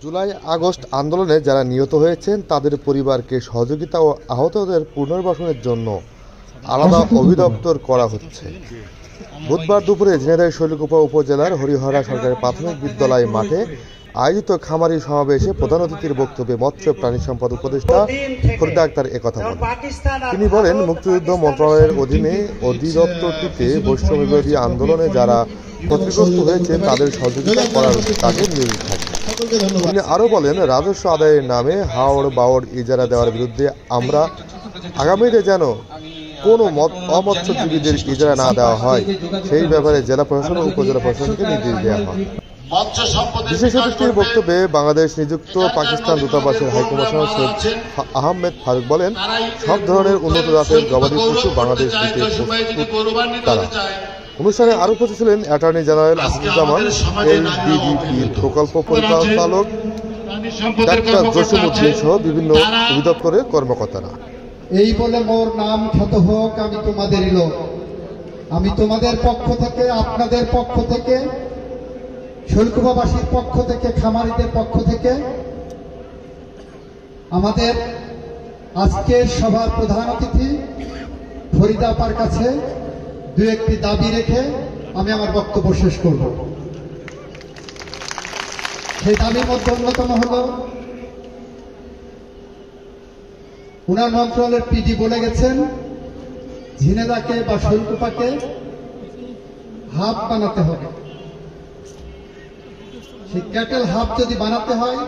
July August আন্দোলনে যারা নিহত হয়েছেন তাদের পরিবারকে সহযোগিতা ও আহতদের পুনর্বাসনের জন্য আলাদা অধিদপ্তর করা হচ্ছে। বুধবার দুপুরে ঝিনাইদহ শৈলকুপা উপজেলার হরিহরা সরকারি প্রাথমিক বিদ্যালয় মাঠে আয়োজিত খামারি সমাবেশে প্রধান অতিথির বক্তব্যে মৎস্য প্রাণী সম্পদ উপদেষ্টা ফরিদা আক্তার একথা বলেন। তিনি বলেন, মুক্তিযুদ্ধ মন্ত্রণালয়ের অধীনে অধিদপ্তরটিতে বৈষম্য বিরোধী আন্দোলনে যারা ক্ষতিগ্রস্ত হয়েছে তাদের সহযোগিতা করার কাজে নিয়োজিত থাকে। তিনি আরও বলেন, রাজস্ব আদায়ের নামে হাওড় বাওড় ইজারা দেওয়ার বিরুদ্ধে আমরা আগামীতে যেন কোনো অমৎস্যজীবীদের ইজারা না দেওয়া হয় সেই ব্যাপারে জেলা প্রশাসন ও উপজেলা প্রশাসনকে নির্দেশ দেওয়া হয়। বিশেষ অতিথির বক্তব্যে বাংলাদেশ নিযুক্ত পাকিস্তান দূতাবাসের হাইকমিশনার সৈয়দ আহমেদ ফারুক বলেন, সব ধরনের উন্নত জাতের গবাদি পশু বাংলাদেশ দিতে তারা। অনুষ্ঠানে আরও উপস্থিত ছিলেন অ্যাটর্নি জেনারেল আসাদুজ্জামান, এলডিডিপির প্রকল্প পরিচালক ডাক্তার জসিমউদ্দিন সহ বিভিন্ন অধিদপ্তরের কর্মকর্তারা। এই বলে মোর নাম খ্যাত হোক, আমি তোমাদেরই লোক। আমি তোমাদের পক্ষ থেকে, আপনাদের পক্ষ থেকে, শৈলকুপাবাসীর পক্ষ থেকে, খামারিদের পক্ষ থেকে আমাদের আজকের সভার প্রধান অতিথি ফরিদা আপার কাছে দু একটি দাবি রেখে আমি আমার বক্তব্য শেষ করব। সেই দাবির মধ্যে অন্যতম হল, উনার মন্ত্রণালয়ের পিডি বলে গেছেন ঝিনেদাকে বা শৈলকুপাকে হাব বানাতে হবে। সেই ক্যাটেল হাব যদি বানাতে হয়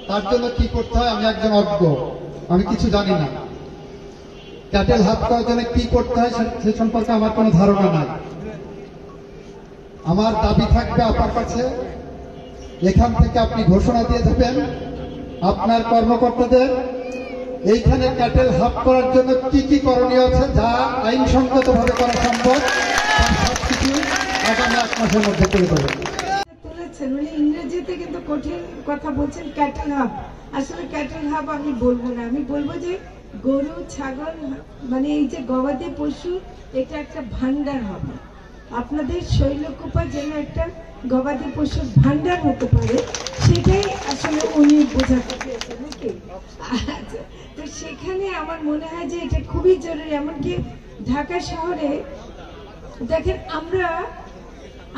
তার জন্য কি করতে হয় আমি একজন অজ্ঞ, আমি কিছু জানি না। ক্যাটেল হাব করার জন্য কি করতে হয় সে সম্পর্কে আমার কোনো ধারণা নাই। আমার দাবি থাকবে আপনার কাছে, এখান থেকে আপনি ঘোষণা দিয়ে দেবেন আপনার কর্মকর্তাদের এইখানে ক্যাটেল হাব করার জন্য কি কি করণীয় আছে, যা আইনসঙ্গতভাবে করা সম্ভব তার সবকিছু আগামী 1 মাসের মধ্যে করে দেবেন। উনি ইংরেজিতে কিন্তু কঠিন কথা বলছেন, ক্যাটেল হাব। আসলে ক্যাটেল হাব আমি বলবো না, আমি বলবো যে গরু ছাগল মানে এই যে গবাদি পশু এটা একটা ভান্ডার হবে। আপনাদের শৈলকুপা যেন একটা গবাদি পশুর ভান্ডার হতে পারে, সেটাই আসলে উনি বোঝাতে চেয়েছেন নাকি। আচ্ছা, তো সেখানে আমার মনে হয় যে এটা খুবই জরুরি। এমনকি ঢাকা শহরে দেখেন, আমরা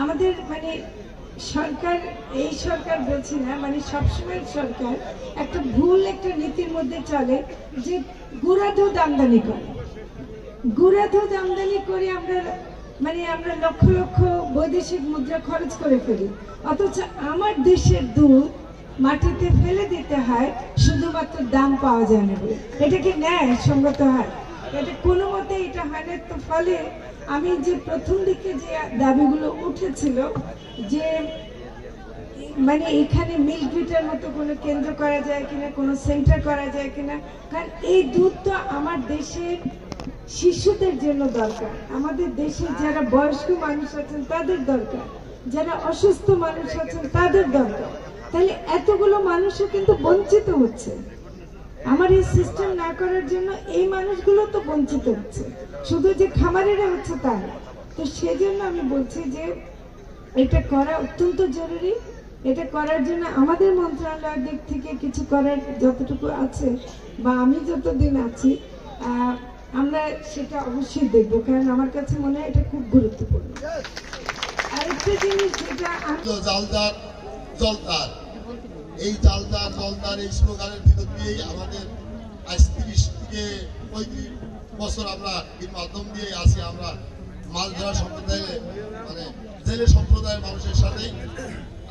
আমাদের মানে সরকার, এই সরকার বলছি না, মানে সবসময় সরকার একটা ভুল একটা নীতির মধ্যে চলে যে গুঁড়া দুধ আমদানি করে। গুঁড়া দুধ আমদানি করে আমরা লক্ষ লক্ষ বৈদেশিক মুদ্রা খরচ করে ফেলি, অথচ আমার দেশের দুধ মাটিতে ফেলে দিতে হয় শুধুমাত্র দাম পাওয়া যায় না বলে। এটা কি ন্যায় সঙ্গত হয়? এটা কোনো মতে এটা হয় না। তো ফলে আমি যে প্রথম দিকে যে দাবিগুলো উঠেছিল যে মানে এখানে মিল্ক ভিটার মতো কোনো কেন্দ্র করা যায় কিনা, কোনো সেন্টার করা যায় কিনা, কারণ এই দুধ তো আমার দেশের শিশুদের জন্য দরকার, আমাদের দেশে যারা বয়স্ক মানুষ আছেন তাদের দরকার, যারা অসুস্থ মানুষ আছেন তাদের দরকার। তাহলে এতগুলো মানুষও কিন্তু বঞ্চিত হচ্ছে। আমার এই সিস্টেম না করার জন্য এই মানুষগুলো তো বঞ্চিত হচ্ছে, শুধু যে খামারেরা হচ্ছে তা না। তো সেজন্য আমি বলছি যে এটা করা অত্যন্ত জরুরি। এটা করার জন্য আমাদের মন্ত্রণালয়ের দিক থেকে কিছু করার যতটুকু আছে বা আমি যতদিন আছি আমরা সেটা অবশ্যই দেখবো, কারণ আমার কাছে মনে হয় এটা খুব গুরুত্বপূর্ণ। আরেকটা জিনিস যেটা জালদার জলদার, এই জালদার জলদার এই স্লোগানের ভিতর দিয়েই আমাদের আজ 30 থেকে 35 বছর আমরা এর মাধ্যম দিয়ে আছি। আমরা মাছ ধরা সম্প্রদায়ের মানে জেলে সম্প্রদায়ের মানুষের সাথে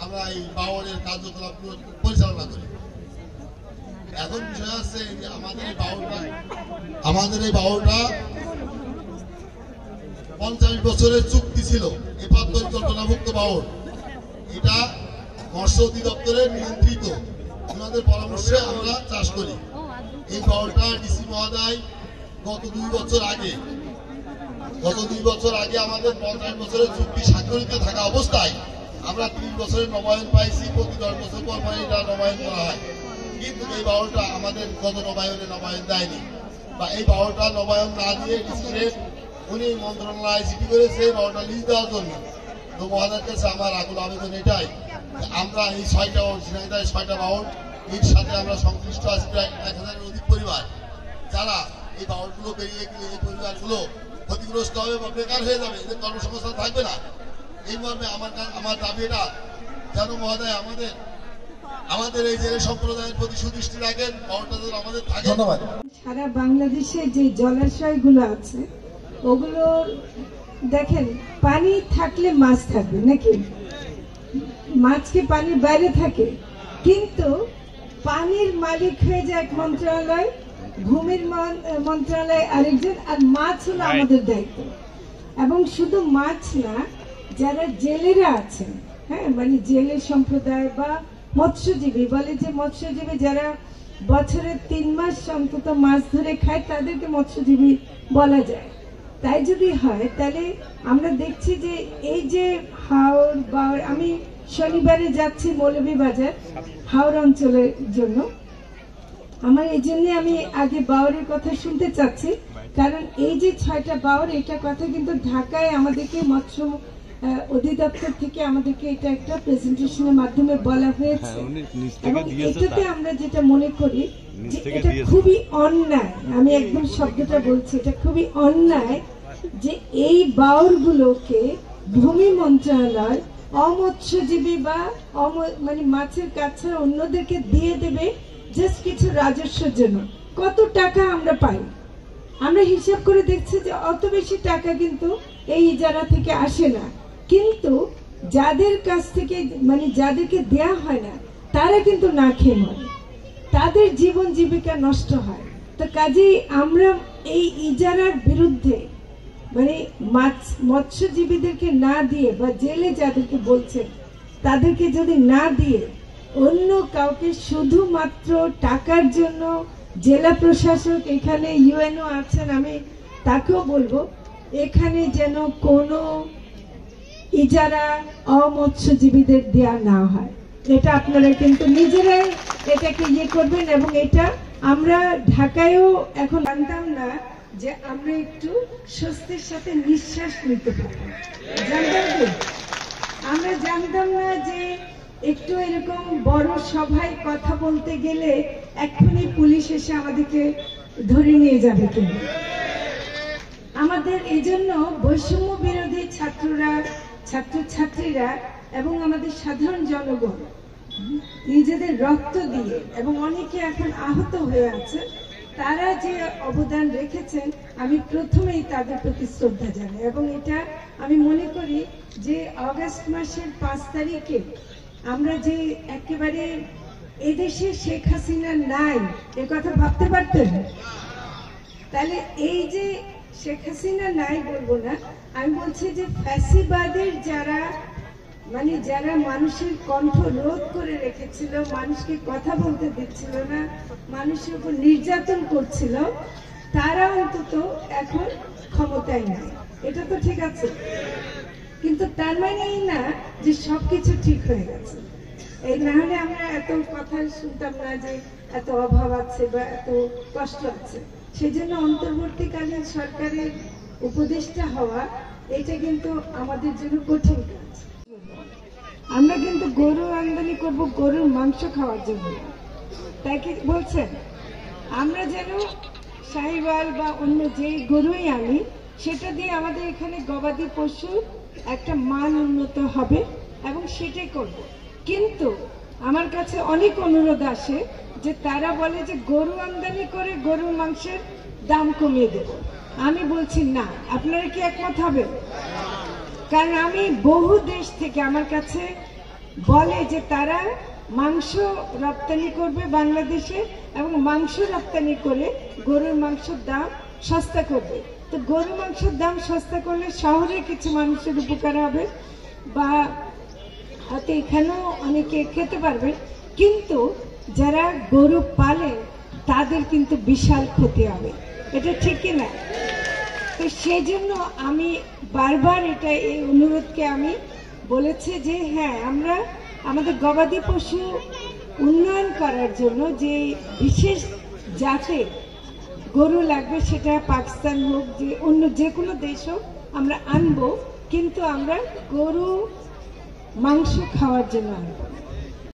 আমরা এই বাওয়ারের কার্যকলাপ পরিচালনা করি। এখন বিষয় আছে যে আমাদের এই বাওয়ারটা 50 বছরের চুক্তি ছিল, এপার পরিকল্পনাভুক্ত বাওয়ার। এটা মৎস্য অধিদপ্তরের নিয়ন্ত্রিত, ওনাদের পরামর্শে আমরা চাষ করি। এই বাওয়ারটা ডিসি মহোদয় গত 2 বছর আগে আমাদের 50 বছরের চুক্তি স্বাক্ষরিত থাকা অবস্থায় আমরা 30 বছরের নবায়ন পাইছি। প্রতি 10 বছর পর এটা নবায়ন করা হয়, কিন্তু এই বাওয়ারটা আমাদের গত নবায়ন দেয়নি, বা এই বাওয়ারটা নবায়ন না দিয়ে উনি মন্ত্রণালয় চিঠি করেছে বাওয়ারটা লিজ দেওয়ার জন্য। তো মহোদয়ের কাছে আমার আকুল আবেদন এটাই আমরা এই 6টা ঝিনাইদহের 6টা বাউল এর সাথে আমরা সংশ্লিষ্ট আছি প্রায় 1000-এর অধিক পরিবার, যারা এই বাউলগুলো বেরিয়ে গেলে এই পরিবারগুলো ক্ষতিগ্রস্ত হবে বা বেকার হয়ে যাবে, এদের কর্মসংস্থান থাকবে না। এই মর্মে আমার দাবি এটা যেন মহোদয় আমাদের এই জেলে সম্প্রদায়ের প্রতি সুদৃষ্টি রাখেন, বাউলটা যেন আমাদের থাকে। ধন্যবাদ। সারা বাংলাদেশে যে জলাশয়গুলো আছে ওগুলো দেখেন, পানি থাকলে মাছ থাকবে নাকি? মাছকে পানির বাইরে থাকে, কিন্তু পানির মালিক হয়ে যায় এক মন্ত্রণালয়, ভূমির মন্ত্রণালয় আরেকজন, আর মাছ হলো আমাদের দায়িত্ব। এবং শুধু মাছ না, যারা জেলেরা আছেন, হ্যাঁ, মানে জেলে সম্প্রদায় বা মৎস্যজীবী, বলে যে মৎস্যজীবী যারা বছরে 3 মাস অন্তত মাছ ধরে খায় তাদেরকে মৎস্যজীবী বলা যায়। তাই যদি হয় তাহলে আমরা দেখছি যে এই যে হাওর বা, আমি শনিবারে যাচ্ছি মৌলভীবাজার হাওর অঞ্চলের জন্য, আমার এই জন্য আমি আগে বাওরের কথা শুনতে চাচ্ছি, কারণ এই যে 6টা বাওর, এটা কথা কিন্তু ঢাকায় আমাদেরকে মৎস্য অধিদপ্তর থেকে আমাদেরকে এটা একটা প্রেজেন্টেশনের মাধ্যমে বলা হয়েছে, এবং এটাতে আমরা যেটা মনে করি যে এটা খুবই অন্যায়, আমি একদম শব্দটা বলছি, এটা খুবই অন্যায় যে এই বাওরগুলোকে ভূমি মন্ত্রণালয় অমৎস্যজীবী বা মানে মাছের কাছে অন্যদেরকে দিয়ে দেবে জাস্ট কিছু রাজস্বের জন্য। কত টাকা আমরা পাই, আমরা হিসাব করে দেখছি যে অত বেশি টাকা কিন্তু এই ইজারা থেকে আসে না, কিন্তু যাদের কাছ থেকে মানে যাদেরকে দেয়া হয় না তারা কিন্তু না খেয়ে মরে, তাদের জীবন জীবিকা নষ্ট হয়। তো কাজেই আমরা এই ইজারার বিরুদ্ধে, মানে মৎস্যজীবীদেরকে না দিয়ে বা জেলে যাদেরকে বলছেন তাদেরকে যদি না দিয়ে অন্য কাউকে শুধুমাত্র টাকার জন্য, জেলা প্রশাসক এখানে ইউএনও আছেন, আমি তাকেও বলবো এখানে যেন কোনো ইজারা অমৎস্যজীবীদের দেয়া না হয়। এটা আপনারা কিন্তু নিজেরাই এটাকে ইয়ে করবেন। এবং এটা আমরা ঢাকায়ও এখন জানতাম না যে আমরা একটু স্বস্তির সাথে নিঃশ্বাস নিতে পারবো, জানতাম কি? আমরা জানতাম না যে একটু এরকম বড় সভায় কথা বলতে গেলে এক্ষুনি পুলিশ এসে আমাদেরকে ধরে নিয়ে যাবে কিনা। আমাদের এই জন্য বৈষম্য বিরোধী ছাত্ররা, ছাত্রছাত্রীরা এবং আমাদের সাধারণ জনগণ নিজেদের রক্ত দিয়ে, এবং অনেকে এখন আহত হয়ে আছে, তারা যে অবদান রেখেছেন আমি প্রথমেই তাদের প্রতি শ্রদ্ধা জানাই। এবং এটা আমি মনে করি যে অগাস্ট মাসের 5 তারিখে আমরা যে একেবারে এদেশে শেখ হাসিনা নাই এ কথা ভাবতে পারতেন, তাহলে এই যে শেখ হাসিনা নাই বলবো না, আমি বলছি যে ফ্যাসিবাদের যারা, মানে যারা মানুষের কণ্ঠ রোধ করে রেখেছিল, মানুষকে কথা বলতে দিচ্ছিল না, মানুষের উপর নির্যাতন করছিল, তারা অন্তত এখন ক্ষমতায় নাই। এটা তো ঠিক আছে, কিন্তু তার মানে এই না যে সবকিছু ঠিক হয়ে গেছে। এই না হলে আমরা এত কথা শুনতাম না যে এত অভাব আছে বা এত কষ্ট আছে। সেজন্য অন্তর্বর্তীকালীন সরকারের উপদেষ্টা হওয়া এটা কিন্তু আমাদের জন্য কঠিন কাজ। আমরা কিন্তু গরু আমদানি করব গরুর মাংস খাওয়ার জন্য, তাই কি বলছেন? আমরা যেন শাহিওয়াল বা অন্য যে গরুই আনি সেটা দিয়ে আমাদের এখানে গবাদি পশু একটা মান উন্নত হবে এবং সেটাই করব। কিন্তু আমার কাছে অনেক অনুরোধ আসে যে তারা বলে যে গরু আমদানি করে গরুর মাংসের দাম কমিয়ে দেব। আমি বলছি না, আপনারা কি একমত হবেন? কারণ আমি বহু দেশ থেকে আমার কাছে বলে যে তারা মাংস রপ্তানি করবে বাংলাদেশে এবং মাংস রপ্তানি করে গরুর মাংসের দাম সস্তা করবে। তো গরুর মাংসের দাম সস্তা করলে শহরে কিছু মানুষের উপকার হবে বা হয়তো এখানেও অনেকে খেতে পারবে, কিন্তু যারা গরু পালে তাদের কিন্তু বিশাল ক্ষতি হবে। এটা ঠিক কিনা? তো সেই জন্য আমি বারবার এটা এই অনুরোধকে আমি বলেছি যে হ্যাঁ, আমরা আমাদের গবাদি পশু উন্নয়ন করার জন্য যে বিশেষ জাতের গরু লাগবে, সেটা পাকিস্তান হোক, যে অন্য যে কোনো দেশ হোক, আমরা আনবো, কিন্তু আমরা গরু মাংস খাওয়ার জন্য